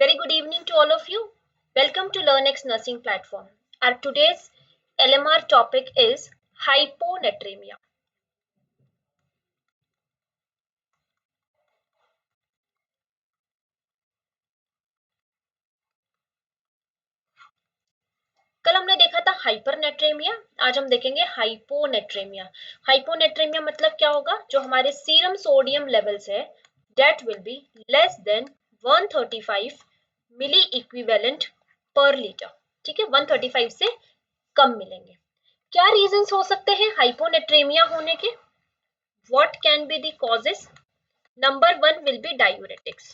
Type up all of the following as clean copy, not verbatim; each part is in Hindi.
Very good evening to all of you. Welcome to LearnX Nursing Platform. Our today's LMR topic is hyponatremia. कल हमने देखा था हाइपरनेट्रेमिया, आज हम देखेंगे हाइपोनेट्रेमिया। हाइपोनेट्रेमिया मतलब क्या होगा? जो हमारे सीरम सोडियम लेवल्स है that will be less than 135 milli equivalent per litre. ठीक है, 135 से कम मिलेंगे। क्या रीजंस हो सकते हैं हाइपोनेट्रेमिया होने के? What can be the causes? Number one will be diuretics.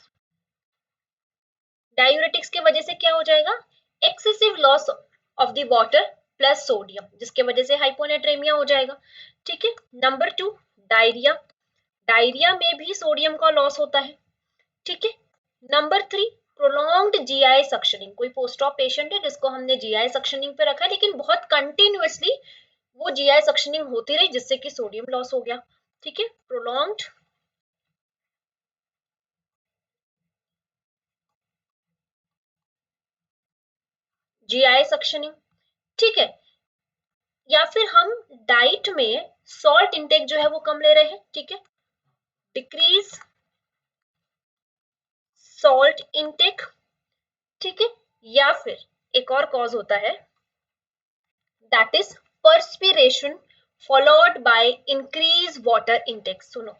Diuretics की वजह से क्या हो जाएगा? Excessive loss of the water plus sodium, जिसके वजह से हाइपोनेट्रेमिया हो जाएगा। ठीक है। Number to, diarrhoea. डायरिया में भी सोडियम का लॉस होता है। ठीक है। Number three, prolonged GI suctioning. कोई पोस्ट ऑप पेशेंट है जिसको हमने जीआई सक्शनिंग पे रखा है, लेकिन बहुत कंटिन्यूअसली वो जीआई सक्शनिंग होती रही, जिससे कि सोडियम लॉस हो गया। ठीक है, प्रोलॉन्ग्ड जीआई सक्शनिंग। ठीक है। या फिर हम डाइट में सॉल्ट इंटेक जो है वो कम ले रहे हैं। ठीक है, डिक्रीज सॉल्ट इंटेक। ठीक है। या फिर एक और कॉज होता है that is perspiration followed by increase water intake. सुनो,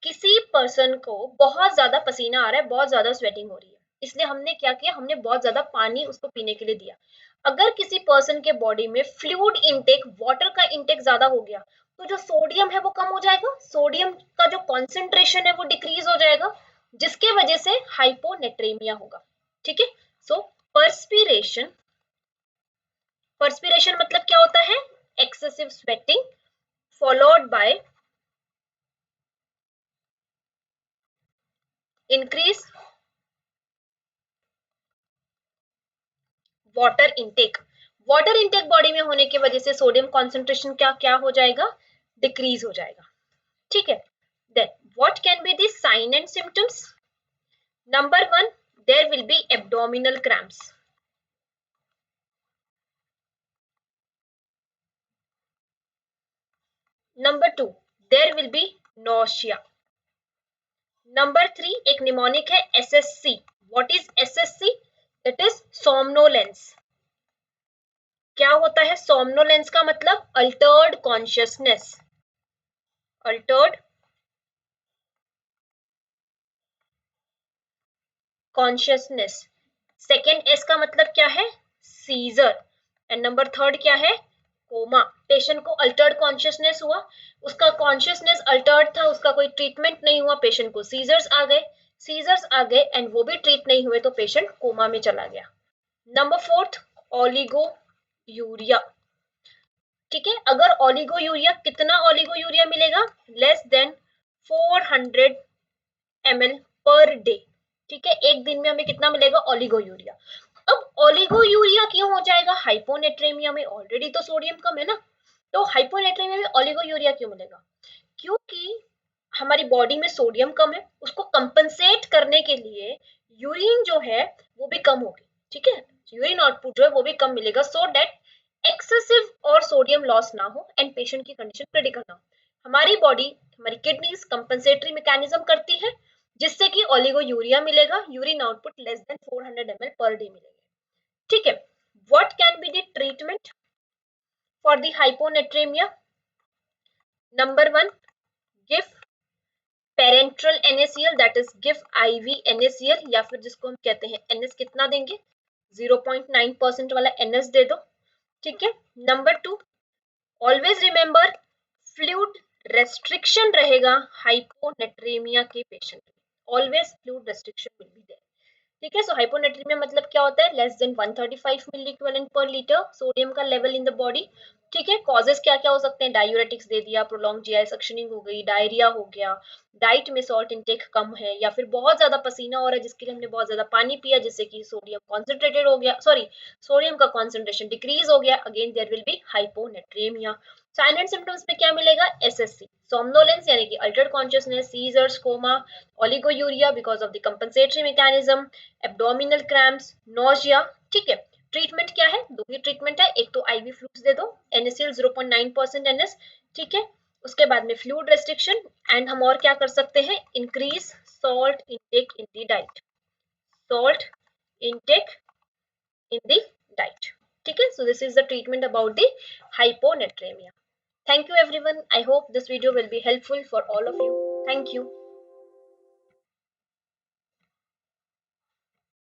किसी पर्सन को बहुत ज्यादा पसीना आ रहा है, बहुत ज्यादा स्वेटिंग हो रही है, इसलिए हमने क्या किया, हमने बहुत ज्यादा पानी उसको पीने के लिए दिया। अगर किसी पर्सन के बॉडी में फ्लूइड इंटेक, वाटर का इंटेक ज्यादा हो गया, तो जो सोडियम है वो कम हो जाएगा, सोडियम का जो कॉन्सेंट्रेशन है वो डिक्रीज हो जाएगा, जिसके वजह से हाइपोनेट्रेमिया होगा। ठीक है। सो पर्सपिरेशन, पर्सपिरेशन मतलब क्या होता है? Excessive sweating followed by increase water intake. Water intake body में होने की वजह से सोडियम कॉन्सेंट्रेशन क्या क्या हो जाएगा? डिक्रीज हो जाएगा। ठीक है। Then what can be the sign and symptoms? Number one, there will be abdominal cramps. Number two, there will be nausea. Number three, एक निमोनिक है SSC. What is SSC? It is somnolence. क्या होता है सोमनोलेंस का मतलब? Altered consciousness. Altered consciousness. Second S का मतलब क्या है? सीजर। एंड नंबर थर्ड क्या है? कोमा। पेशेंट को अल्टर्ड कॉन्शियसनेस हुआ, उसका कॉन्शियसनेस अल्टर्ड था, उसका कोई ट्रीटमेंट नहीं हुआ, पेशेंट को सीजर्स आ गए। सीजर्स आ गए एंड वो भी ट्रीट नहीं हुए, तो पेशेंट कोमा में चला गया। Number fourth, oligo urea. ठीक है। अगर ओलिगो यूरिया, कितना ओलिगो यूरिया मिलेगा? Less than 400 ml per day. ठीक है, एक दिन में हमें कितना मिलेगा? Oligo urea. अब ओलिगो यूरिया क्यों हो जाएगा हाइपोनेट्रेमिया में? ऑलरेडी तो सोडियम कम है ना, तो हाइपोनेट्रेमिया में ओलिगो यूरिया क्यों मिलेगा? क्योंकि हमारी बॉडी में सोडियम कम है, उसको कंपनसेट करने के लिए यूरिन जो है वो भी कम होगी। ठीक है, यूरिन आउटपुट जो है वो भी कम मिलेगा, सो दैट एक्सेसिव और सोडियम लॉस ना हो एंड पेशेंट की कंडीशन क्रिटिकल ना हो। हमारी बॉडी, हमारी किडनीज कंपनसेटरी मैकेनिज्म करती है, जिससे कि ओलिगो यूरिया मिलेगा, urine output less than 400 ml per day मिलेगा। ठीक है। What can be the treatment for the hyponatremia? Number one, give parenteral NaCl, that is give IV NaCl, या फिर जिसको हम कहते हैं NS कितना देंगे? 0.9% वाला NS दे दो। ठीक है। Number two, always remember fluid restriction रहेगा हाइपोनेट्रेमिया के पेशेंट में। Always fluid restriction will be there. ठीक है। सो हाइपोनेट्रीमिया मतलब क्या होता है? Less than 135 milli equivalent per litre sodium का लेवल इन द बॉडी। ठीक है। कॉजेस क्या क्या हो सकते हैं? डायूरेटिक्स दे दिया, प्रोलॉन्ग जीआई सक्शनिंग हो गई, डायरिया हो गया, डाइट में सॉल्ट इंटेक कम है, या फिर बहुत ज्यादा पसीना हो रहा है जिसके लिए हमने बहुत ज्यादा पानी पिया, जिससे कि सोडियम कॉन्सेंट्रेटेड हो गया, सॉरी सोडियम का कॉन्सेंट्रेशन डिक्रीज हो गया, again there will be hyponatremia. Sign and symptoms में क्या मिलेगा, एसएससी, सोमनोलेंस यानी कि altered consciousness, seizures, coma, oliguria because of the compensatory mechanism, abdominal cramps, nausea. ठीक है, ट्रीटमेंट क्या है, दो ही ट्रीटमेंट है, एक तो आईवी फ्लूइड्स दे दो, NaCl 0.9% NS, ठीक है, उसके बाद में फ्लूइड रेस्ट्रिक्शन, एंड हम और क्या कर सकते हैं, increase salt intake in the diet, salt intake in the diet. ठीक है, so this is the treatment about the hyponatremia. Thank you everyone. I hope this video will be helpful for all of you. Thank you.